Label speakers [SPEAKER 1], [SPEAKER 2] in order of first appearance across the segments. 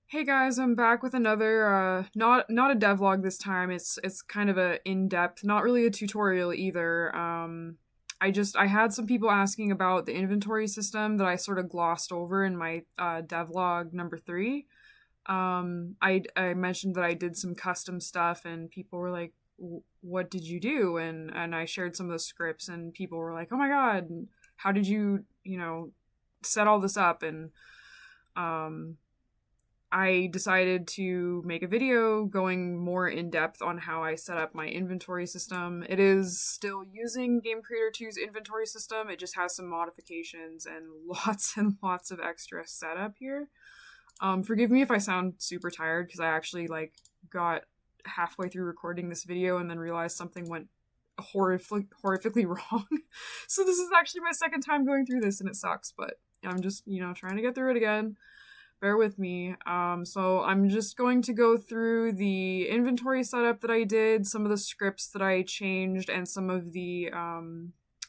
[SPEAKER 1] Hey guys, I'm back with another not a devlog this time. It's kind of a in-depth, not really a tutorial either. I had some people asking about the inventory system that I sort of glossed over in my devlog number 3. I mentioned that I did some custom stuff and people were like, "What did you do?" And I shared some of the scripts and people were like, "Oh my god, how did you set all this up?" And um I decided to make a video going more in depth on how I set up my inventory system. It is still using Game Creator 2's inventory system. It just has some modifications and lots of extra setup here. Forgive me if I sound super tired because I actually got halfway through recording this video and then realized something went horrifically wrong. So this is actually my second time going through this and it sucks, but I'm just, trying to get through it again. Bear with me. So I'm just going to go through the inventory setup that I did, some of the scripts that I changed, and some of the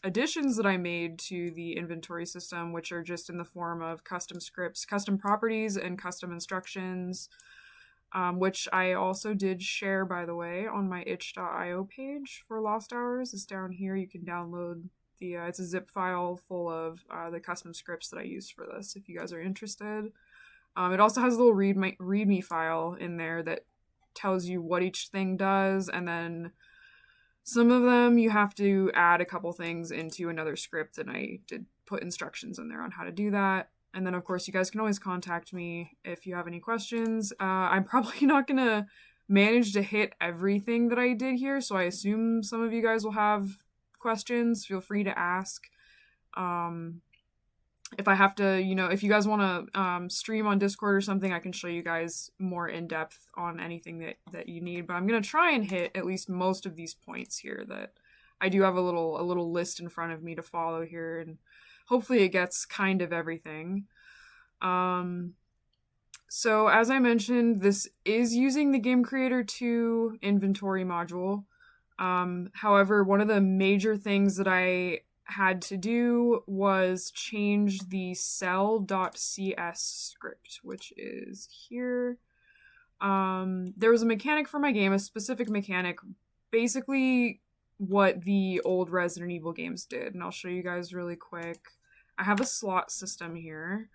[SPEAKER 1] additions that I made to the inventory system, which are just in the form of custom scripts, custom properties, and custom instructions, which I also did share, by the way, on my itch.io page for Lost Hours. It's down here. You can download it's a zip file full of the custom scripts that I used for this if you guys are interested. It also has a little readme file in there that tells you what each thing does, and then some of them you have to add a couple things into another script, and I did put instructions in there on how to do that. And then, of course, you guys can always contact me if you have any questions. I'm probably not going to manage to hit everything that I did here, so I assume some of you guys will have questions. Feel free to ask. If I have to, if you guys want to stream on Discord or something, I can show you guys more in depth on anything that you need. But I'm gonna try and hit at least most of these points here. That I do have a little list in front of me to follow here, and hopefully it gets kind of everything. So as I mentioned, this is using the Game Creator 2 inventory module. However, one of the major things that I had to do was change the cell.cs script, which is here. There was a mechanic for my game, a specific mechanic, basically what the old Resident Evil games did, and I'll show you guys really quick. I have a slot system here.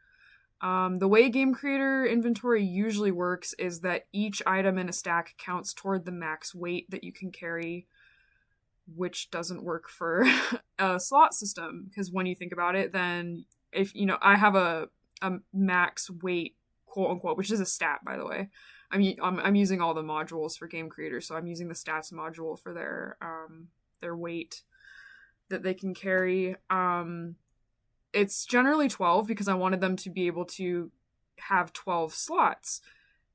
[SPEAKER 1] The way Game Creator inventory usually works is that each item in a stack counts toward the max weight that you can carry, which doesn't work for a slot system, because when you think about it, then if I have a max weight, quote unquote, which is a stat, by the way. I'm using all the modules for Game Creator, so I'm using the stats module for their weight that they can carry. It's generally 12 because I wanted them to be able to have 12 slots.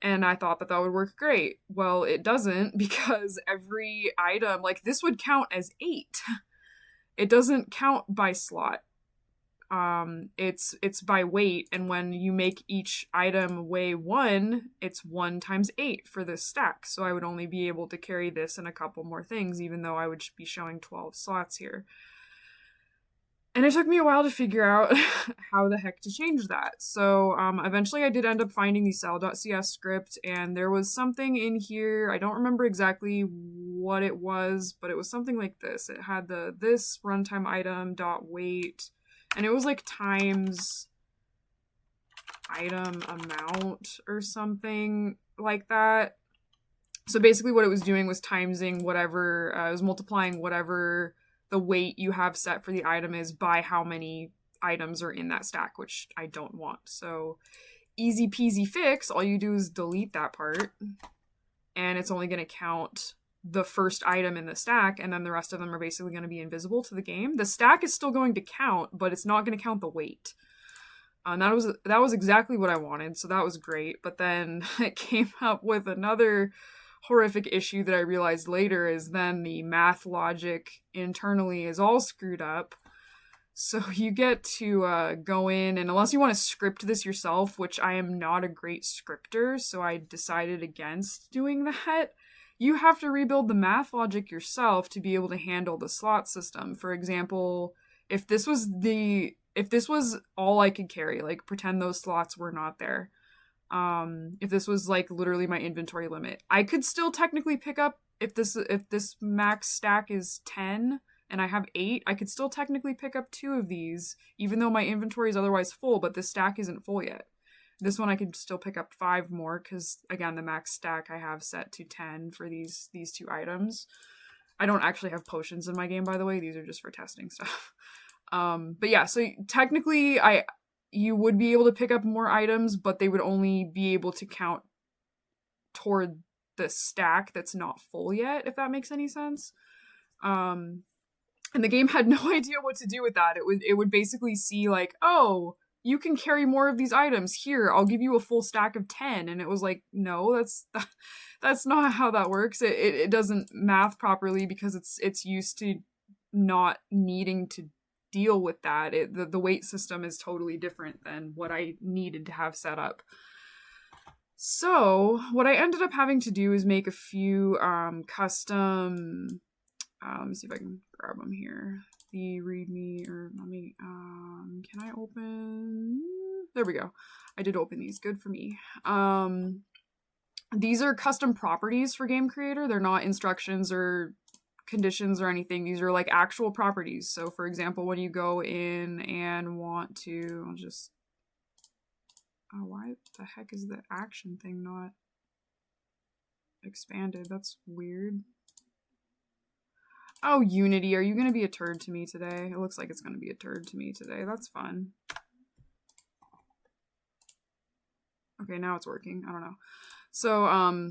[SPEAKER 1] And I thought that would work great. Well, it doesn't, because every item, like this would count as 8. It doesn't count by slot. It's by weight, and when you make each item weigh 1, it's 1 times 8 for this stack. So I would only be able to carry this and a couple more things, even though I would be showing 12 slots here. And it took me a while to figure out how the heck to change that. So eventually I did end up finding the cell.cs script, and there was something in here. I don't remember exactly what it was, but it was something like this. It had this runtime item dot weight, and it was like times item amount or something like that. So basically what it was doing was timesing whatever, it was multiplying whatever the weight you have set for the item is by how many items are in that stack, which I don't want. So easy peasy fix, all you do is delete that part, and it's only going to count the first item in the stack, and then the rest of them are basically going to be invisible to the game. The stack is still going to count, but it's not going to count the weight. And that was exactly what I wanted, so that was great. But then it came up with another horrific issue that I realized later, is then the math logic internally is all screwed up. So you get to go in, and unless you want to script this yourself, which I am not a great scripter, so I decided against doing that, you have to rebuild the math logic yourself to be able to handle the slot system. For example, if this was all I could carry, like pretend those slots were not there, If this was like literally my inventory limit, I could still technically pick up if this max stack is 10 and I have 8, I could still technically pick up 2 of these, even though my inventory is otherwise full, but this stack isn't full yet. This one I could still pick up 5 more because, again, the max stack I have set to 10 for these 2 items. I don't actually have potions in my game, by the way. These are just for testing stuff. But yeah, so technically you would be able to pick up more items, but they would only be able to count toward the stack that's not full yet, if that makes any sense. And the game had no idea what to do with that. It would basically see like, oh, you can carry more of these items. Here, I'll give you a full stack of 10. And it was like, no, that's not how that works. It doesn't math properly because it's used to not needing to deal with that. The weight system is totally different than what I needed to have set up. So what I ended up having to do is make a few custom. Let me see if I can grab them here. The readme, or let me, can I open? There we go. I did open these. Good for me. These are custom properties for Game Creator. They're not instructions or conditions or anything. These are like actual properties. So for example, when you go in and want to, I'll just, oh, why the heck is the action thing not expanded? That's weird. Oh, Unity, are you going to be a turd to me today? It looks like it's going to be a turd to me today. That's fun. Okay, now it's working. I don't know. So,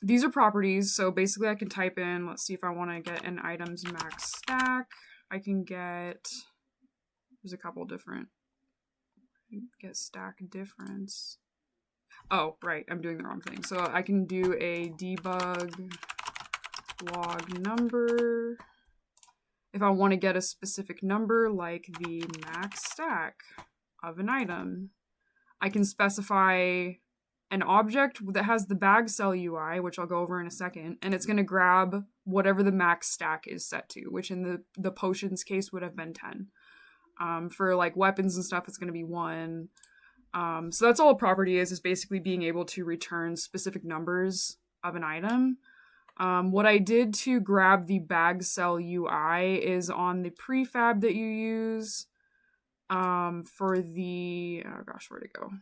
[SPEAKER 1] these are properties. So basically I can type in, let's see if I want to get an item's max stack. I can get, there's a couple different, get stack difference. Oh, right, I'm doing the wrong thing. So I can do a debug log number. If I want to get a specific number like the max stack of an item, I can specify an object that has the bag cell UI, which I'll go over in a second, and it's going to grab whatever the max stack is set to, which in the potions case would have been 10. For like weapons and stuff, it's going to be 1. So that's all a property is basically being able to return specific numbers of an item. What I did to grab the bag cell UI is on the prefab that you use for the, oh gosh, where'd it go?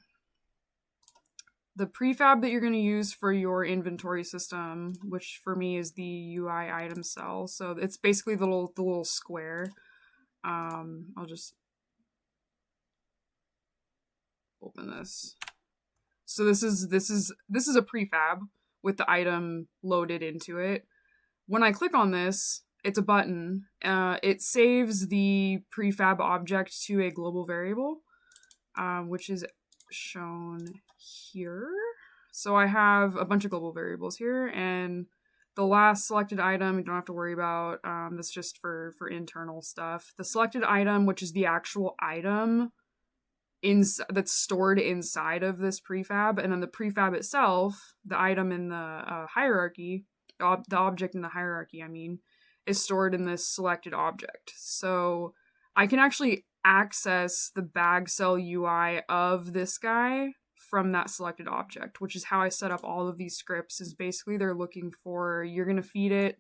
[SPEAKER 1] The prefab that you're going to use for your inventory system, which for me is the UI item cell. So it's basically the little square. I'll just open this. So this is a prefab with the item loaded into it. When I click on this, it's a button. It saves the prefab object to a global variable, which is shown here. So I have a bunch of global variables here, and the last selected item you don't have to worry about. That's just for internal stuff. The selected item, which is the actual item that's stored inside of this prefab, and then the prefab itself, the item in the hierarchy, the object in the hierarchy, I mean, is stored in this selected object. So I can actually access the bag cell UI of this guy from that selected object, which is how I set up all of these scripts. Is basically they're looking for, you're going to feed it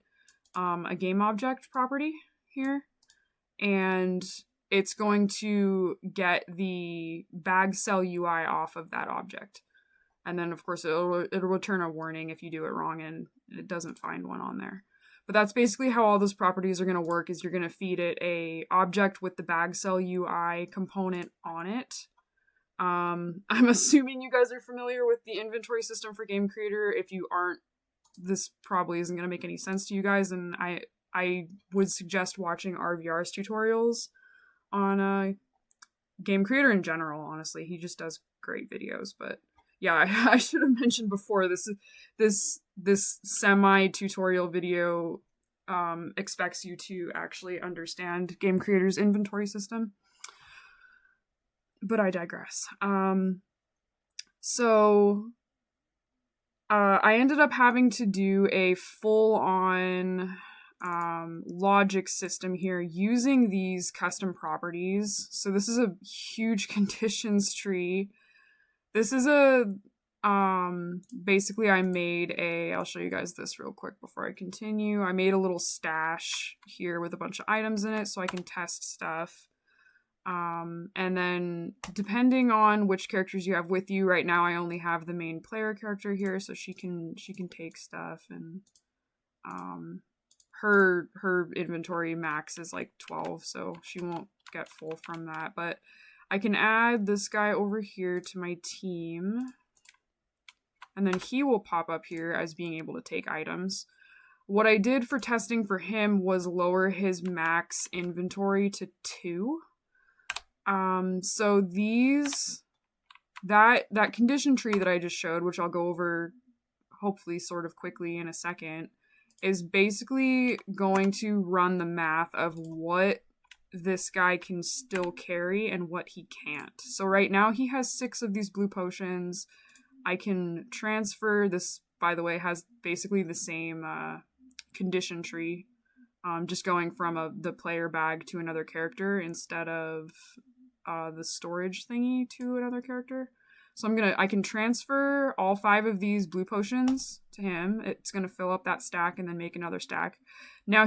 [SPEAKER 1] a game object property here, and it's going to get the bag cell UI off of that object. And then, of course, it'll return a warning if you do it wrong and it doesn't find one on there. But that's basically how all those properties are going to work, is you're going to feed it a object with the bag cell UI component on it. I'm assuming you guys are familiar with the inventory system for Game Creator. If you aren't, this probably isn't going to make any sense to you guys, and I would suggest watching RVR's tutorials on Game Creator in general. Honestly, he just does great videos. But yeah, I should have mentioned before, this semi-tutorial video expects you to actually understand Game Creator's inventory system. But I digress. So I ended up having to do a full-on logic system here using these custom properties. So this is a huge conditions tree. This is a Basically I'll show you guys this real quick before I continue. I made a little stash here with a bunch of items in it so I can test stuff. And then depending on which characters you have with you, right now I only have the main player character here, so she can take stuff, and her inventory max is like 12, so she won't get full from that. But I can add this guy over here to my team, and then he will pop up here as being able to take items. What I did for testing for him was lower his max inventory to 2. So that condition tree that I just showed, which I'll go over hopefully sort of quickly in a second, is basically going to run the math of what this guy can still carry and what he can't. So right now he has 6 of these blue potions. I can transfer this, by the way, has basically the same condition tree, just going from the player bag to another character instead of the storage thingy to another character. So I can transfer all 5 of these blue potions to him. It's gonna fill up that stack and then make another stack. Now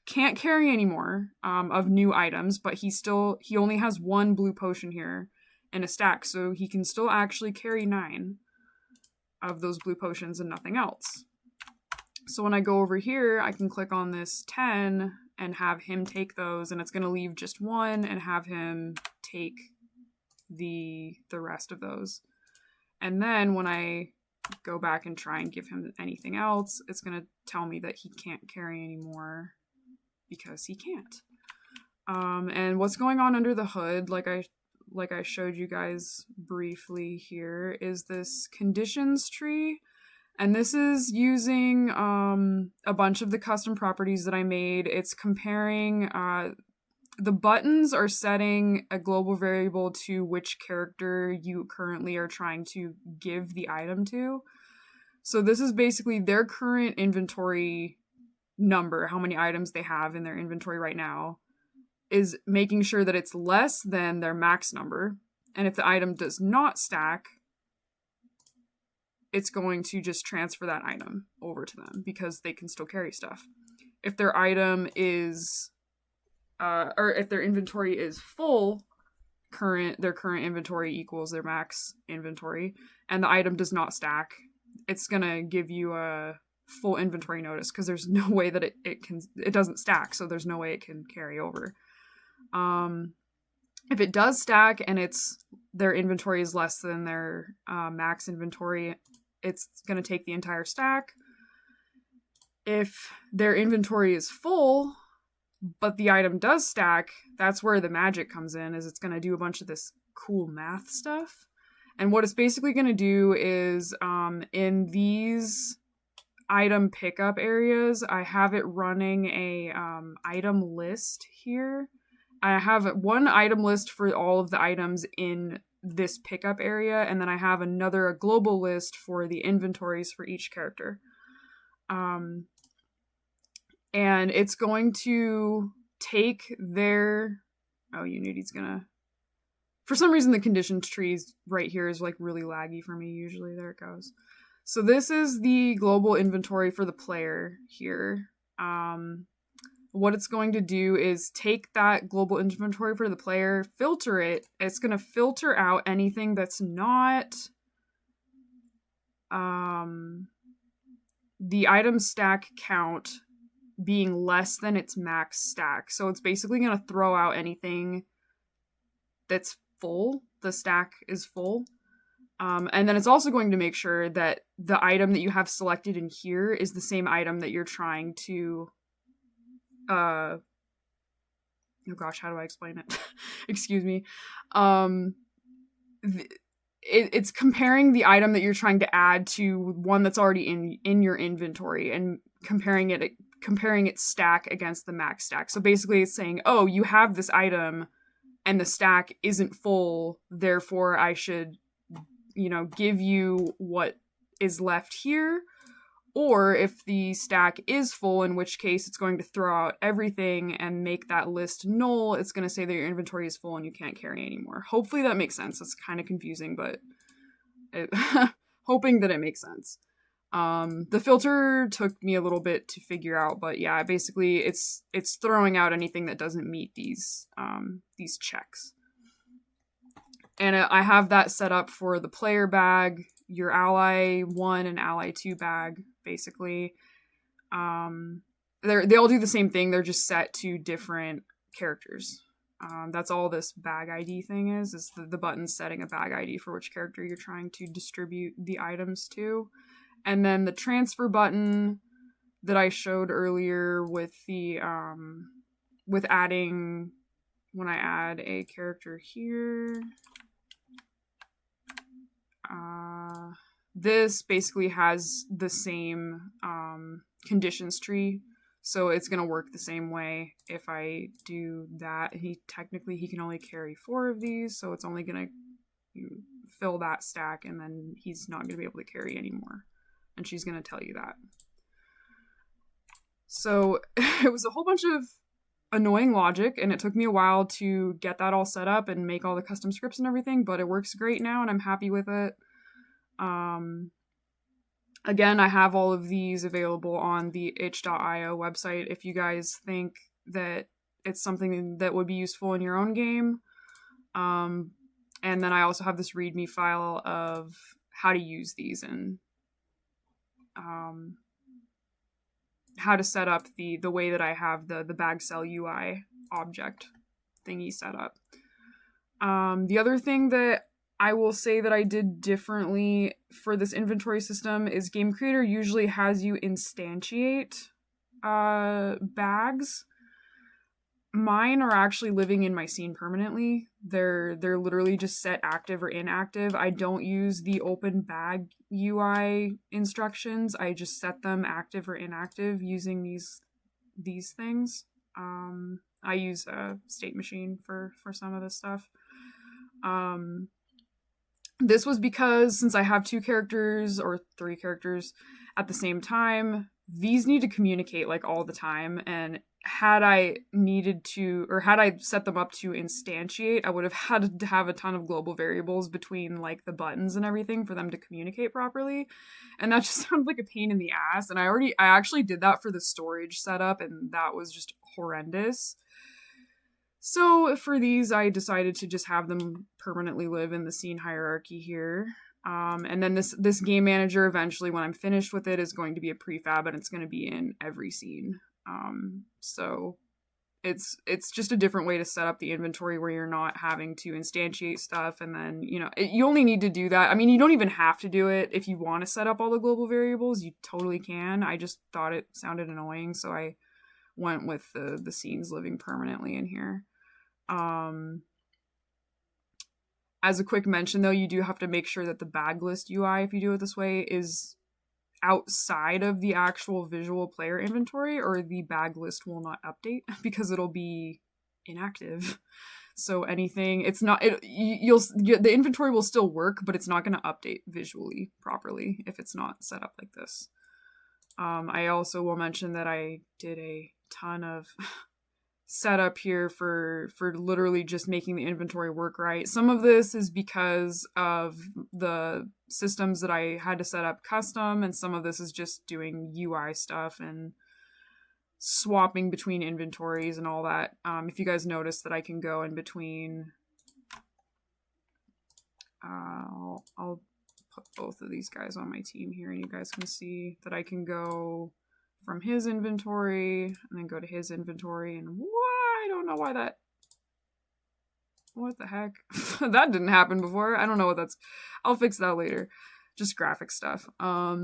[SPEAKER 1] can't carry anymore of new items, but he only has 1 blue potion here in a stack, so he can still actually carry 9 of those blue potions and nothing else. So when I go over here, I can click on this 10 and have him take those, and it's going to leave just 1 and have him take the rest of those. And then when I go back and try and give him anything else, it's going to tell me that he can't carry anymore because he can't. And what's going on under the hood, like I showed you guys briefly here, is this conditions tree. And this is using a bunch of the custom properties that I made. It's comparing, the buttons are setting a global variable to which character you currently are trying to give the item to. So this is basically their current inventory number, how many items they have in their inventory right now, is making sure that it's less than their max number. And if the item does not stack, it's going to just transfer that item over to them because they can still carry stuff. If their item is, or if their inventory is full, their current inventory equals their max inventory, and the item does not stack, it's gonna give you a full inventory notice because there's no way that it doesn't stack, so there's no way it can carry over. If it does stack and their inventory is less than their max inventory, it's going to take the entire stack. If their inventory is full, but the item does stack, that's where the magic comes in, is it's going to do a bunch of this cool math stuff. And what it's basically going to do is, in these item pickup areas, I have it running a item list here. I have 1 item list for all of the items in this pickup area, and then I have a global list for the inventories for each character. And it's going to take their... Oh, Unity's gonna... For some reason, the conditions trees right here is like really laggy for me usually. There it goes. So this is the global inventory for the player here. What it's going to do is take that global inventory for the player, filter it. It's going to filter out anything that's not the item stack count being less than its max stack. So it's basically going to throw out anything that's full. The stack is full. And then it's also going to make sure that the item that you have selected in here is the same item that you're trying to... oh gosh, how do I explain it? Excuse me. It's comparing the item that you're trying to add to one that's already in your inventory and comparing its stack against the max stack. So basically it's saying, oh, you have this item and the stack isn't full, therefore I should, give you what is left here. Or if the stack is full, in which case it's going to throw out everything and make that list null. It's going to say that your inventory is full and you can't carry anymore. Hopefully that makes sense. It's kind of confusing, but hoping that it makes sense. The filter took me a little bit to figure out, but yeah, basically it's throwing out anything that doesn't meet these checks. And I have that set up for the player bag, your ally 1 and ally 2 bag, basically. They all do the same thing. They're just set to different characters. That's all this bag ID thing is the button setting a bag ID for which character you're trying to distribute the items to. And then the transfer button that I showed earlier with the with adding, when I add a character here, this basically has the same conditions tree, so it's gonna work the same way. If I do that, he can only carry 4 of these, so it's only gonna fill that stack, and then he's not gonna be able to carry anymore. And she's going to tell you that. So it was a whole bunch of annoying logic, and it took me a while to get that all set up and make all the custom scripts and everything, but it works great now, and I'm happy with it. Again, I have all of these available on the itch.io website if you guys think that it's something that would be useful in your own game. And then I also have this README file of how to use these and how to set up the way that I have the bag cell UI object thingy set up. The other thing that I will say that I did differently for this inventory system is Game Creator usually has you instantiate bags. Mine are actually living in my scene permanently. They're literally just set active or inactive. I don't use the open bag UI instructions. I just set them active or inactive using these things. I use a state machine for some of this stuff. This was because since I have 2 characters or 3 characters at the same time, these need to communicate like all the time, and had I needed to, or had I set them up to instantiate, I would have had to have a ton of global variables between like the buttons and everything for them to communicate properly. And that just sounds like a pain in the ass. And I actually did that for the storage setup, and that was just horrendous. So for these, I decided to just have them permanently live in the scene hierarchy here. And then this game manager, eventually when I'm finished with it, is going to be a prefab, and it's going to be in every scene. So it's just a different way to set up the inventory where you're not having to instantiate stuff. And then, you only need to do that. I mean, you don't even have to do it. If you want to set up all the global variables, you totally can. I just thought it sounded annoying, so I went with the scenes living permanently in here. As a quick mention, though, you do have to make sure that the bag list UI, if you do it this way, is outside of the actual visual player inventory, or the bag list will not update because it'll be inactive. So anything, it's not, the inventory will still work, but it's not going to update visually properly if it's not set up like this. I also will mention that I did a ton of setup here for literally just making the inventory work right. Some of this is because of the systems that I had to set up custom, and some of this is just doing UI stuff and swapping between inventories and all that. If you guys notice that I can go in between, I'll put both of these guys on my team here, and you guys can see that I can go from his inventory and then go to his inventory, and I don't know why that, what the heck? That didn't happen before. I don't know what that's, I'll fix that later. Just graphic stuff. But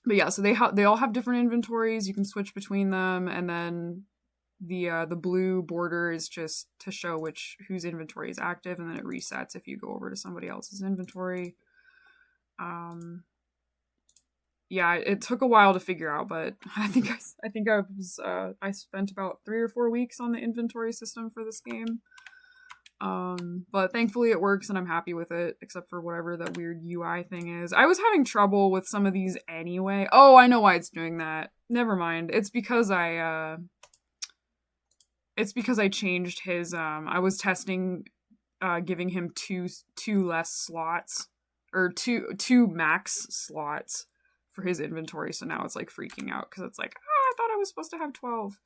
[SPEAKER 1] yeah, so they all have different inventories. You can switch between them, and then the blue border is just to show whose inventory is active, and then it resets if you go over to somebody else's inventory. Yeah, it took a while to figure out, but I think I spent about 3 or 4 weeks on the inventory system for this game. But thankfully it works, and I'm happy with it, except for whatever that weird UI thing is. I was having trouble with some of these anyway. Oh, I know why it's doing that. Never mind. It's because I changed his, I was testing giving him two less slots or two max slots for his inventory. So now it's like freaking out because it's like, I thought I was supposed to have 12.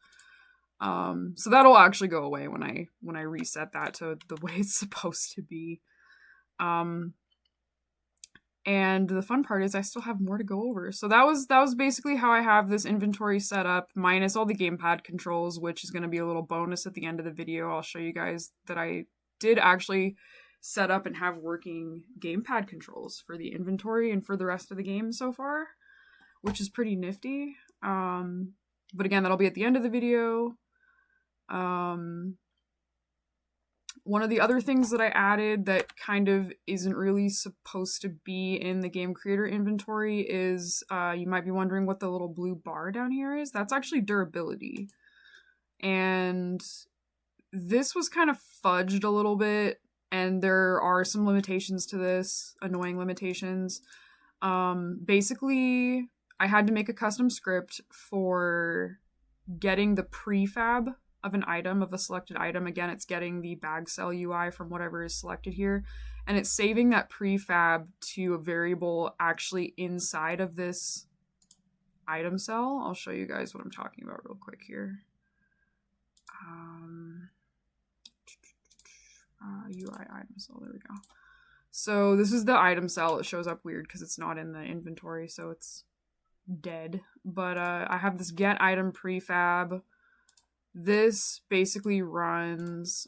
[SPEAKER 1] So that'll actually go away when I reset that to the way it's supposed to be. And the fun part is I still have more to go over. So that was basically how I have this inventory set up, minus all the gamepad controls, which is going to be a little bonus at the end of the video. I'll show you guys that I did actually set up and have working gamepad controls for the inventory and for the rest of the game so far, which is pretty nifty. But again, that'll be at the end of the video. One of the other things that I added that kind of isn't really supposed to be in the game creator inventory is, you might be wondering what the little blue bar down here is. That's actually durability. And this was kind of fudged a little bit, and there are some limitations to this, annoying limitations. Basically, I had to make a custom script for getting the prefab of an item, of a selected item. Again, it's getting the bag cell UI from whatever is selected here, and it's saving that prefab to a variable actually inside of this item cell. I'll show you guys what I'm talking about real quick here. UI item cell, there we go. So this is the item cell. It shows up weird because it's not in the inventory, so it's dead. But I have this get item prefab. This basically runs,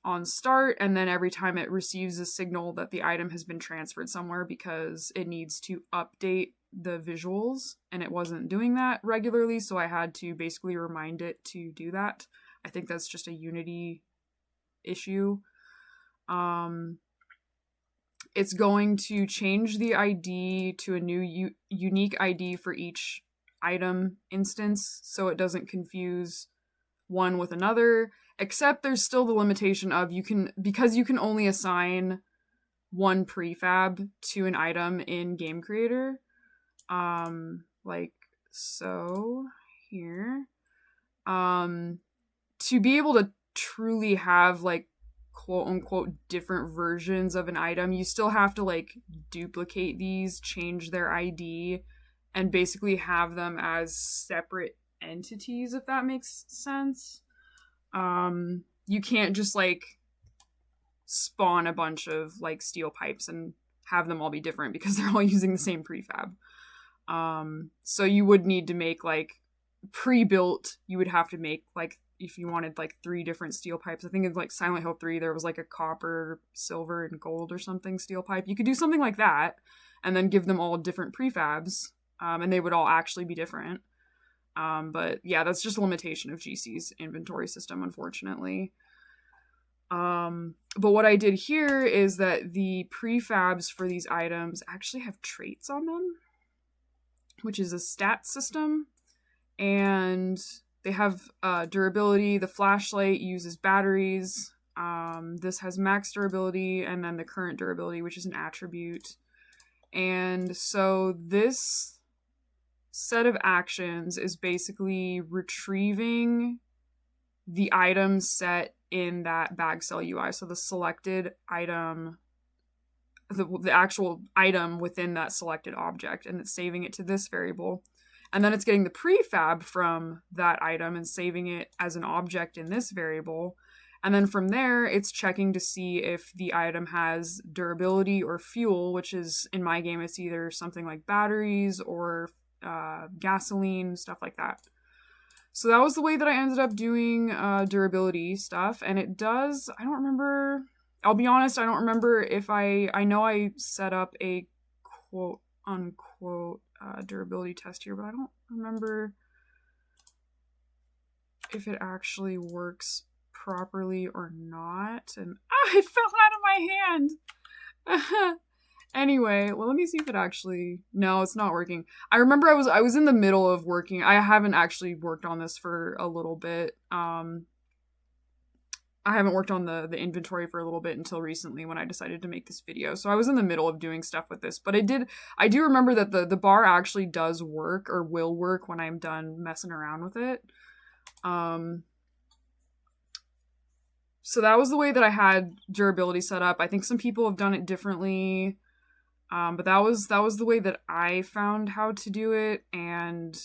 [SPEAKER 1] on start, and then every time it receives a signal that the item has been transferred somewhere because it needs to update the visuals, and it wasn't doing that regularly, so I had to basically remind it to do that. I think that's just a Unity issue. It's going to change the ID to a new unique ID for each item instance, so it doesn't confuse one with another, except there's still the limitation of because you can only assign one prefab to an item in Game Creator, like so here, to be able to truly have like quote unquote different versions of an item, you still have to like duplicate these, change their ID, and basically have them as separate entities, if that makes sense. You can't just like spawn a bunch of like steel pipes and have them all be different because they're all using the same prefab. So you would need to make like pre-built, you would have to make like, if you wanted like 3 different steel pipes, I think it's like Silent Hill 3, there was like a copper, silver, and gold or something steel pipe. You could do something like that and then give them all different prefabs, and they would all actually be different. But yeah, that's just a limitation of GC's inventory system, unfortunately. But what I did here is that the prefabs for these items actually have traits on them, which is a stat system, and they have durability. The flashlight uses batteries. This has max durability, and then the current durability, which is an attribute. And so this set of actions is basically retrieving the items set in that bag cell UI. So the selected item, the actual item within that selected object, and it's saving it to this variable. And then it's getting the prefab from that item and saving it as an object in this variable. And then from there, it's checking to see if the item has durability or fuel, which is, in my game, it's either something like batteries or gasoline, stuff like that. So that was the way that I ended up doing durability stuff. And it does, I don't remember, I'll be honest, I don't remember if I know I set up a quote unquote durability test here, but I don't remember if it actually works properly or not. And it fell out of my hand. Anyway, well, let me see if it actually, no, it's not working. I remember I was in the middle of working. I haven't actually worked on this for a little bit. I haven't worked on the inventory for a little bit until recently when I decided to make this video. So I was in the middle of doing stuff with this, but I do remember that the bar actually does work, or will work, when I'm done messing around with it. So that was the way that I had durability set up. I think some people have done it differently. But that was the way that I found how to do it, and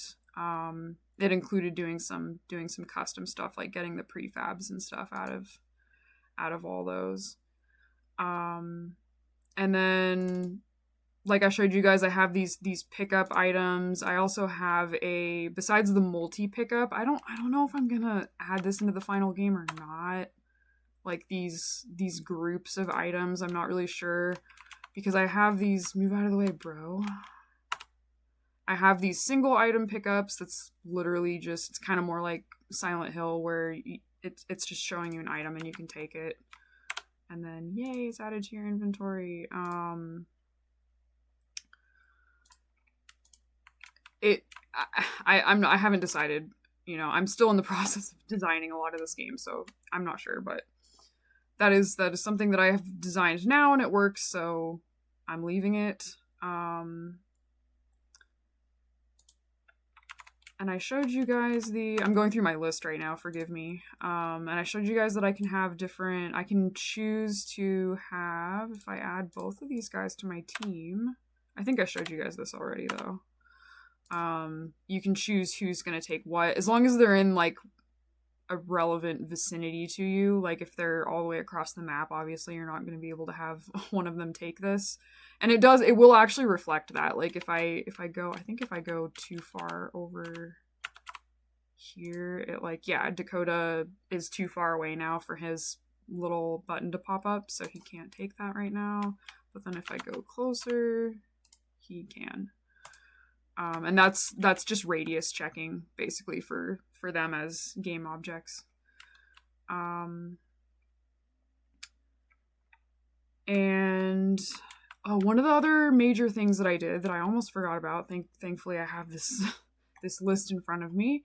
[SPEAKER 1] it included doing some custom stuff, like getting the prefabs and stuff out of all those. And then, like I showed you guys, I have these pickup items. I also have besides the multi pickup, I don't know if I'm gonna add this into the final game or not. Like these groups of items, I'm not really sure, because I have these, move out of the way, bro. I have these single item pickups that's literally just, it's kind of more like Silent Hill, where it's just showing you an item and you can take it. And then, yay, it's added to your inventory. I haven't decided. I'm still in the process of designing a lot of this game, so I'm not sure, but that is something that I have designed now and it works, so I'm leaving it. And I showed you guys I'm going through my list right now, forgive me. And I showed you guys that I can choose to have, if I add both of these guys to my team, I think I showed you guys this already though. You can choose who's going to take what, as long as they're in like a relevant vicinity to you. Like if they're all the way across the map, obviously you're not going to be able to have one of them take this. And it will actually reflect that. Like if I go too far over here, Dakota is too far away now for his little button to pop up, so he can't take that right now. But then if I go closer, he can. And that's just radius checking, basically, for them as game objects. And one of the other major things that I did that I almost forgot about, thankfully I have this this list in front of me,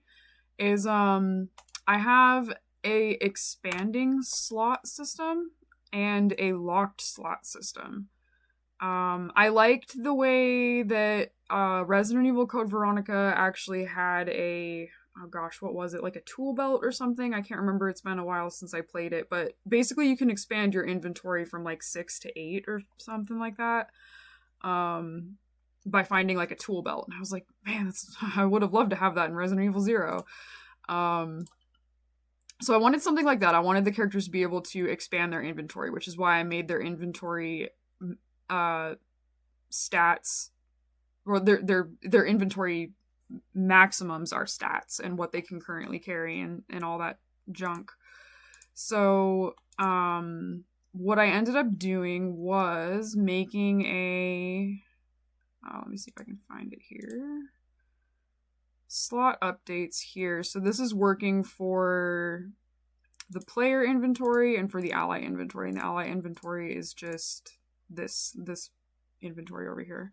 [SPEAKER 1] is I have a expanding slot system and a locked slot system. I liked the way that Resident Evil Code Veronica actually had what was it, like a tool belt or something? I can't remember, it's been a while since I played it, but basically you can expand your inventory from like 6 to 8 or something like that, by finding like a tool belt. And I was like, man, I would have loved to have that in Resident Evil 0. So I wanted something like that. I wanted the characters to be able to expand their inventory, which is why I made their inventory stats, or their inventory maximums are stats and what they can currently carry and all that junk. So what I ended up doing was making let me see if I can find it here. Slot updates here. So this is working for the player inventory and for the ally inventory, and the ally inventory is just this inventory over here.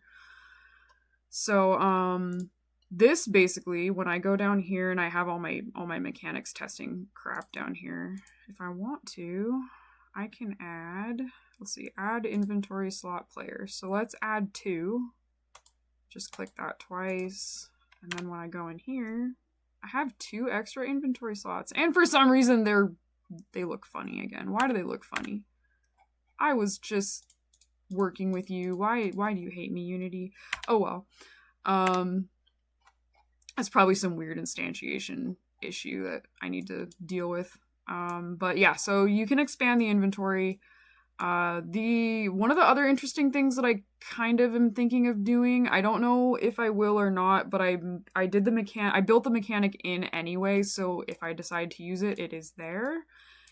[SPEAKER 1] So this basically, when I go down here and I have all my mechanics testing crap down here, if I want to, I can add inventory slot player. So let's add 2. Just click that twice, and then when I go in here, I have 2 extra inventory slots, and for some reason they look funny again. Why do they look funny? I was just working with you. Why do you hate me, Unity? Oh well. That's probably some weird instantiation issue that I need to deal with. But yeah, so you can expand the inventory. One of the other interesting things that I kind of am thinking of doing, I don't know if I will or not, but I built the mechanic in anyway, so if I decide to use it, it is there.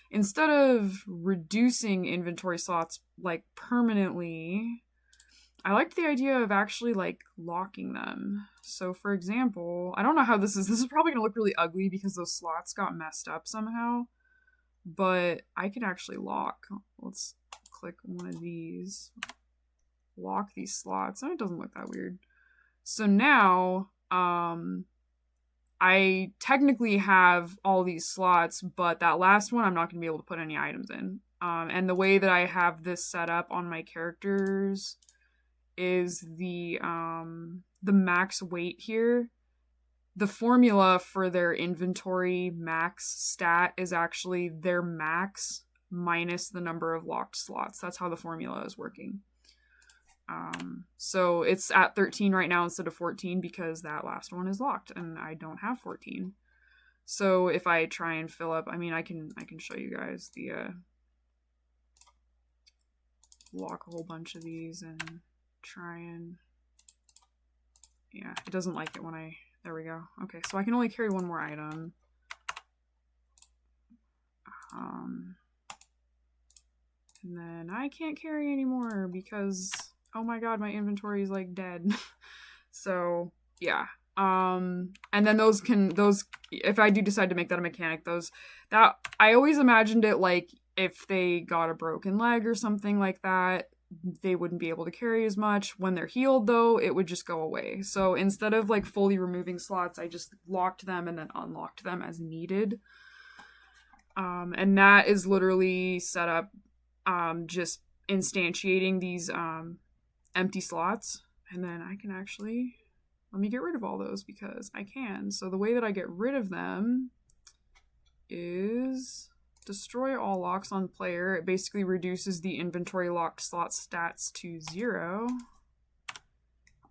[SPEAKER 1] Instead of reducing inventory slots like permanently, I liked the idea of actually like locking them. So for example, I don't know how this is probably gonna look really ugly because those slots got messed up somehow, but I can actually lock. Let's click one of these, lock these slots, and it doesn't look that weird. So now, I technically have all these slots, but that last one I'm not going to be able to put any items in. And the way that I have this set up on my characters is the max weight here. The formula for their inventory max stat is actually their max minus the number of locked slots. That's how the formula is working. So it's at 13 right now instead of 14 because that last one is locked and I don't have 14. So if I try and fill up, I mean, I can show you guys the lock a whole bunch of these and try and, yeah, it doesn't like it when I, there we go. Okay, so I can only carry one more item. And then I can't carry anymore because, oh my god, my inventory is like dead. So yeah. And then those, if I do decide to make that a mechanic, that I always imagined it like if they got a broken leg or something like that, they wouldn't be able to carry as much. When they're healed though, it would just go away. So instead of like fully removing slots, I just locked them and then unlocked them as needed. And that is literally set up just instantiating these empty slots. And then I can actually, let me get rid of all those because I can. So the way that I get rid of them is destroy all locks on player. It basically reduces the inventory locked slot stats to 0.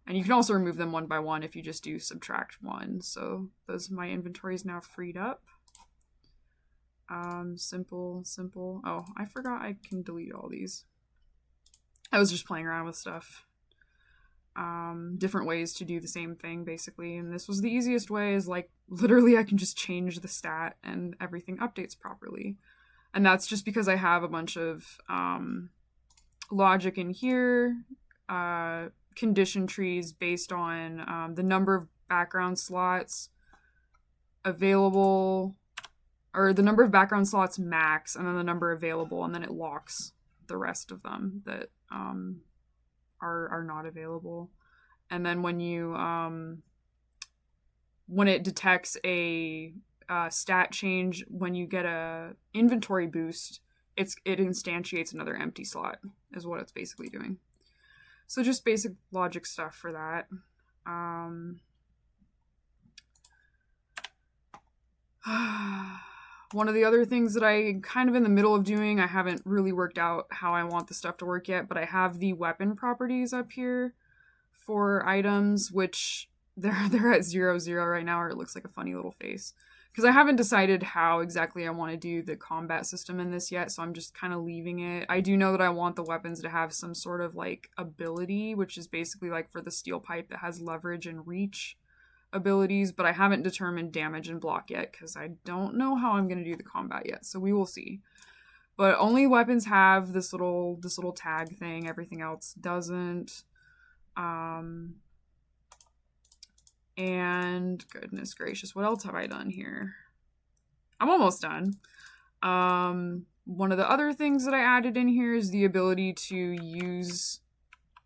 [SPEAKER 1] And you can also remove them one by one if you just do subtract 1. So my inventory is now freed up. Simple. Oh, I forgot I can delete all these. I was just playing around with stuff. Different ways to do the same thing, basically. And this was the easiest way, is like, literally I can just change the stat and everything updates properly. And that's just because I have a bunch of logic in here, condition trees based on the number of background slots available, or the number of background slots max, and then the number available, and then it locks the rest of them that are not available. And then when you when it detects a stat change, when you get a inventory boost, it instantiates another empty slot, is what it's basically doing. So just basic logic stuff for that. One of the other things that I'm kind of in the middle of doing, I haven't really worked out how I want the stuff to work yet, but I have the weapon properties up here for items, which they're at 0, 0 right now, or it looks like a funny little face. Because I haven't decided how exactly I want to do the combat system in this yet, so I'm just kind of leaving it. I do know that I want the weapons to have some sort of like ability, which is basically like for the steel pipe that has leverage and reach abilities, but I haven't determined damage and block yet because I don't know how I'm going to do the combat yet, so we will see. But only weapons have this little tag thing, everything else doesn't. And goodness gracious, what else have I done here? I'm almost done. One of the other things that I added in here is the ability to use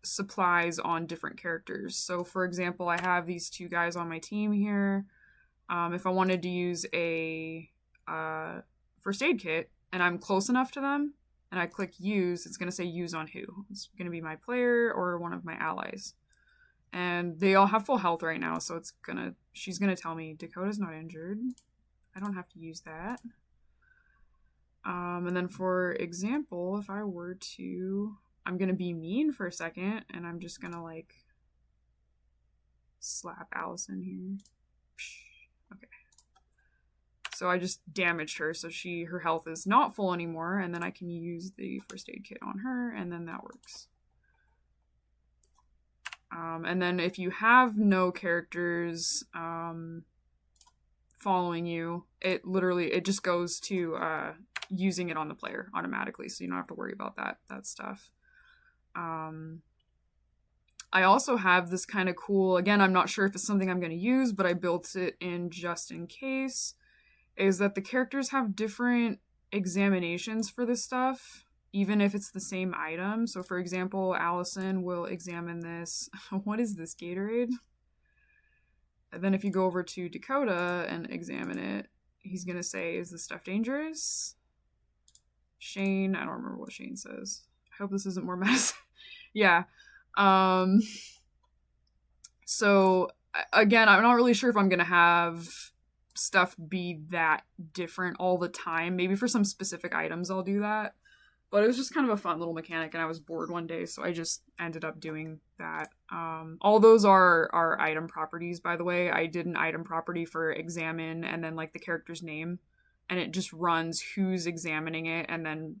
[SPEAKER 1] supplies on different characters. So for example, I have these two guys on my team here. If I wanted to use a first aid kit and I'm close enough to them and I click use, it's going to say use on who. It's going to be my player or one of my allies. And they all have full health right now, so she's gonna tell me Dakota's not injured. I don't have to use that. And then for example, if I were to, I'm gonna be mean for a second, and I'm just gonna like slap Allison here. Okay. So I just damaged her, so her health is not full anymore, and then I can use the first aid kit on her, and then that works. And then if you have no characters following you, it just goes to using it on the player automatically, so you don't have to worry about that stuff. I also have this kind of cool, again, I'm not sure if it's something I'm going to use, but I built it in just in case, is that the characters have different examinations for this stuff, even if it's the same item. So for example, Allison will examine this. What is this, Gatorade? And then if you go over to Dakota and examine it, he's going to say, is this stuff dangerous? Shane, I don't remember what Shane says. I hope this isn't more medicine. Yeah. So again, I'm not really sure if I'm going to have stuff be that different all the time. Maybe for some specific items I'll do that. But it was just kind of a fun little mechanic, and I was bored one day, so I just ended up doing that. All those are item properties, by the way. I did an item property for examine, and then like the character's name, and it just runs who's examining it, and then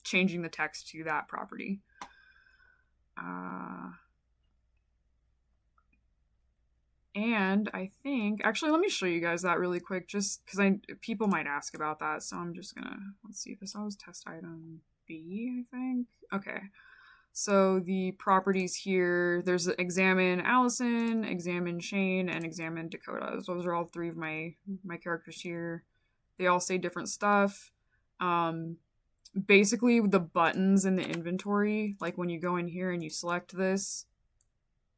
[SPEAKER 1] changing the text to that property. And I think, actually, let me show you guys that really quick, just because people might ask about that. So I'm just gonna, let's see, this was test item B, I think. Okay. So the properties here, there's examine Allison, examine Shane, and examine Dakota. So those are all three of my characters here. They all say different stuff. Basically, the buttons in the inventory, like when you go in here and you select this,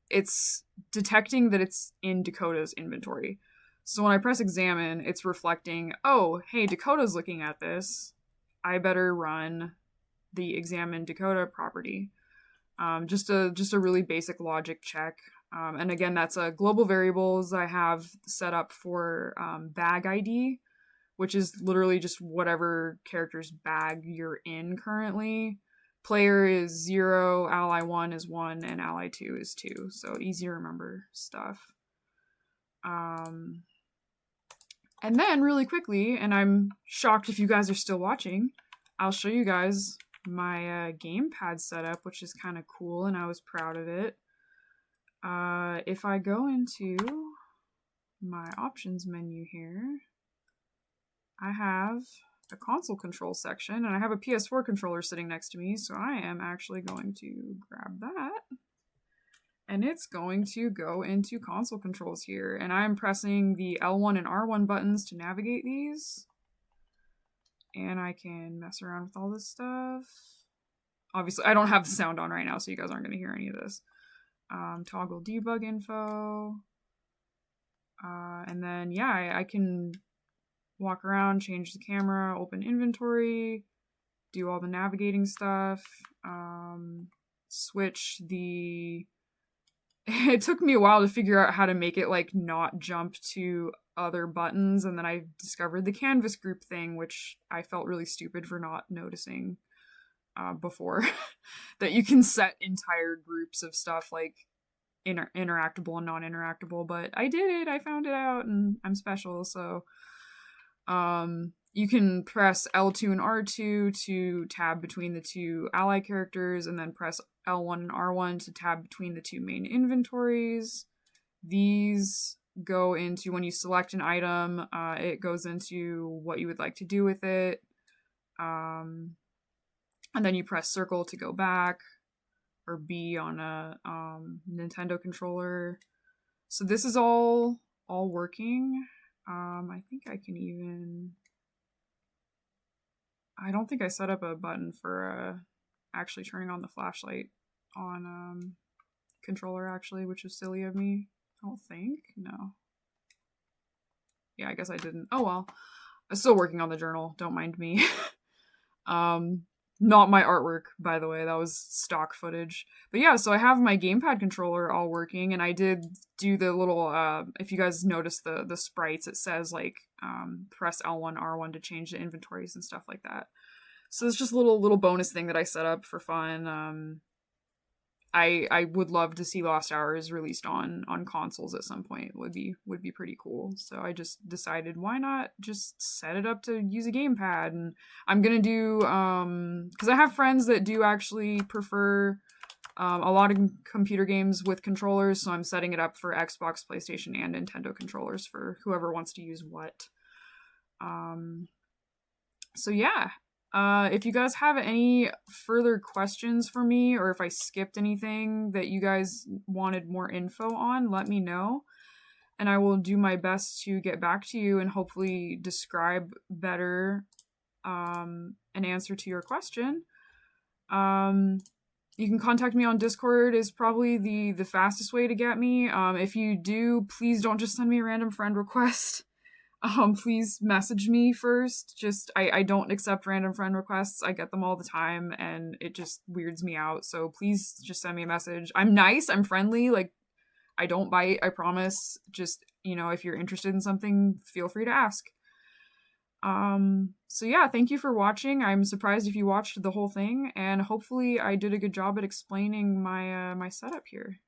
[SPEAKER 1] it's detecting that it's in Dakota's inventory. So when I press examine, it's reflecting, oh, hey, Dakota's looking at this. I better run the examine Dakota property. Just a really basic logic check. And again, that's a global variables I have set up for bag ID, which is literally just whatever character's bag you're in currently. Player is 0, ally 1 is 1, and ally 2 is 2. So easy to remember stuff. And then really quickly, and I'm shocked if you guys are still watching, I'll show you guys my gamepad setup, which is kind of cool, and I was proud of it. If I go into my options menu here, I have a console control section, and I have a PS4 controller sitting next to me, so I am actually going to grab that, and it's going to go into console controls here, and I'm pressing the L1 and R1 buttons to navigate these, and I can mess around with all this stuff. Obviously, I don't have the sound on right now, so you guys aren't going to hear any of this. Toggle debug info, and then yeah, I can walk around, change the camera, open inventory, do all the navigating stuff, switch the... It took me a while to figure out how to make it like not jump to other buttons, and then I discovered the canvas group thing, which I felt really stupid for not noticing before. That you can set entire groups of stuff like interactable and non-interactable, but I did it, I found it out, and I'm special, so... you can press L2 and R2 to tab between the two ally characters, and then press L1 and R1 to tab between the two main inventories. These go into, when you select an item, it goes into what you would like to do with it. And then you press circle to go back, or B on a Nintendo controller. So this is all working. I think I can even... I don't think I set up a button for actually turning on the flashlight on controller, actually, which was silly of me. I don't think. No. Yeah, I guess I didn't. Oh well. I'm still working on the journal. Don't mind me. Not my artwork, by the way. That was stock footage. But yeah, so I have my gamepad controller all working, and I did do the little, if you guys notice the sprites, it says, like, press L1, R1 to change the inventories and stuff like that. So it's just a little bonus thing that I set up for fun. I would love to see Lost Hours released on consoles at some point. Would be pretty cool. So I just decided, why not just set it up to use a gamepad? And I'm gonna do because I have friends that do actually prefer a lot of computer games with controllers, so I'm setting it up for Xbox, PlayStation, and Nintendo controllers for whoever wants to use what. So yeah. If you guys have any further questions for me, or if I skipped anything that you guys wanted more info on, let me know, and I will do my best to get back to you and hopefully describe better an answer to your question. You can contact me on Discord is probably the fastest way to get me. If you do, please don't just send me a random friend request. Please message me first. Just, I don't accept random friend requests. I get them all the time, and it just weirds me out. So please just send me a message. I'm nice. I'm friendly. Like, I don't bite. I promise. Just, if you're interested in something, feel free to ask. So yeah, thank you for watching. I'm surprised if you watched the whole thing, and hopefully I did a good job at explaining my my setup here.